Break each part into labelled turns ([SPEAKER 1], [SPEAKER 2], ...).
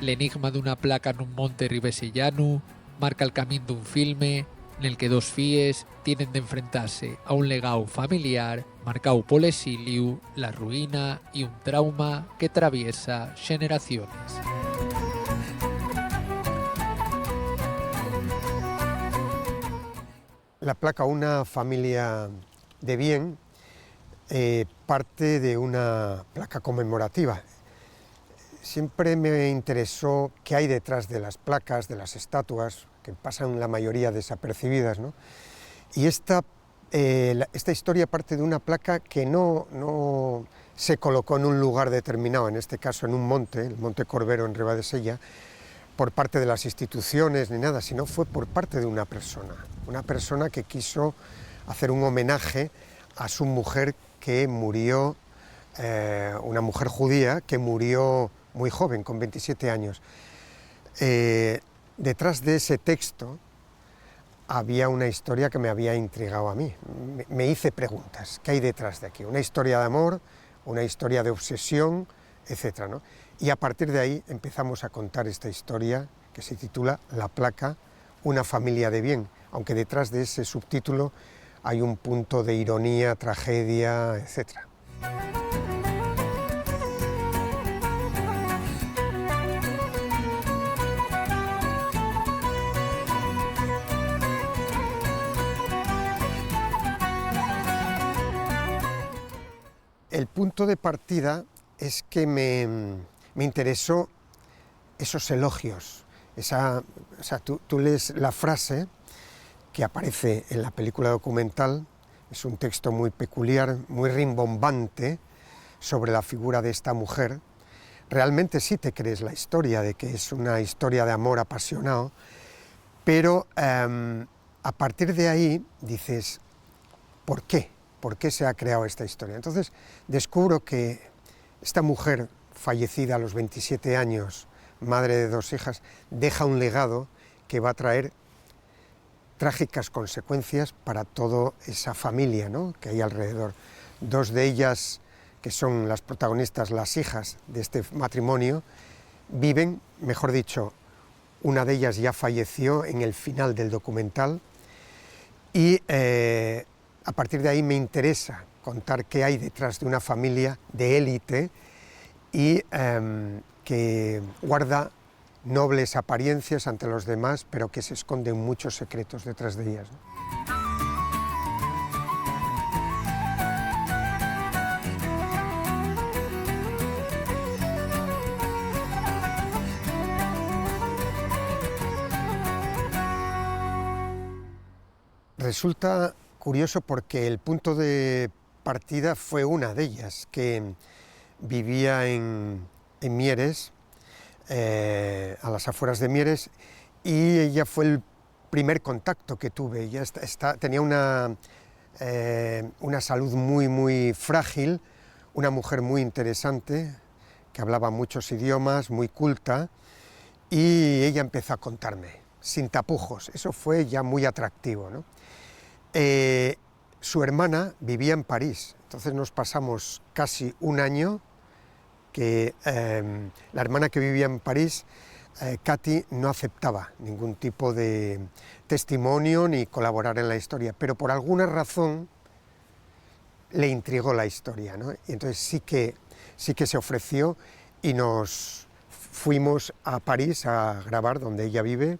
[SPEAKER 1] l'enigma d'una placa en un monte ribesellano marca el camí d'un filme en el que dos filles tienen de enfrentarse a un legado familiar marcado por el exilio, la ruïna y un trauma que atraviesa generaciones.
[SPEAKER 2] La placa Una familia de bien parte de una placa conmemorativa. Siempre me interesó qué hay detrás de las placas, de las estatuas, que pasan la mayoría desapercibidas, ¿no? Y esta historia parte de una placa que no se colocó en un lugar determinado, en este caso en un monte, el Monte Corbero en Ribadesella, por parte de las instituciones ni nada, sino fue por parte de una persona que quiso hacer un homenaje a su mujer que murió, una mujer judía que murió muy joven, con 27 años. Detrás de ese texto había una historia que me había intrigado a mí. Me hice preguntas, ¿qué hay detrás de aquí? Una historia de amor, una historia de obsesión, etcétera, ¿no? Y a partir de ahí empezamos a contar esta historia que se titula La placa, una familia de bien, aunque detrás de ese subtítulo hay un punto de ironía, tragedia, etcétera. El punto de partida es que me interesó esos elogios. Tú lees la frase que aparece en la película documental, es un texto muy peculiar, muy rimbombante sobre la figura de esta mujer. Realmente sí te crees la historia de que es una historia de amor apasionado, pero a partir de ahí dices, ¿por qué? ¿Por qué se ha creado esta historia? Entonces descubro que esta mujer, fallecida a los 27 años, madre de 2 hijas, deja un legado que va a traer trágicas consecuencias para toda esa familia, ¿no?, que hay alrededor. 2 de ellas, que son las protagonistas, las hijas de este matrimonio, viven, mejor dicho, una de ellas ya falleció en el final del documental, y a partir de ahí me interesa contar qué hay detrás de una familia de élite y que guarda nobles apariencias ante los demás, pero que se esconden muchos secretos detrás de ellas, ¿no? Resulta curioso porque el punto de partida fue una de ellas, que vivía en Mieres, a las afueras de Mieres, y ella fue el primer contacto que tuve. Ella tenía una salud muy frágil, una mujer muy interesante, que hablaba muchos idiomas, muy culta, y ella empezó a contarme, sin tapujos. Eso fue ya muy atractivo, ¿no? Su hermana vivía en París, entonces nos pasamos casi un año que la hermana que vivía en París, Katy, no aceptaba ningún tipo de testimonio ni colaborar en la historia, pero por alguna razón le intrigó la historia, ¿no? Y entonces sí que se ofreció y nos fuimos a París a grabar, donde ella vive,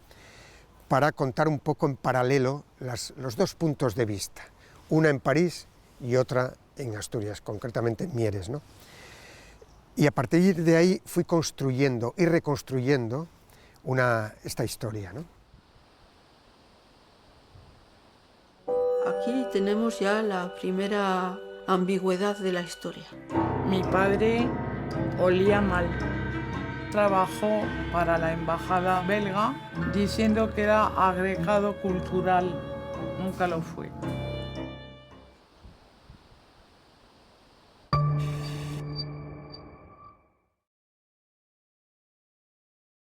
[SPEAKER 2] para contar un poco en paralelo los 2 puntos de vista, una en París y otra en Asturias, concretamente en Mieres, ¿no? Y a partir de ahí fui construyendo y reconstruyendo esta historia, ¿no?
[SPEAKER 3] Aquí tenemos ya la primera ambigüedad de la historia.
[SPEAKER 4] Mi padre olía mal. Trabajó para la embajada belga diciendo que era agregado cultural. Nunca lo fue.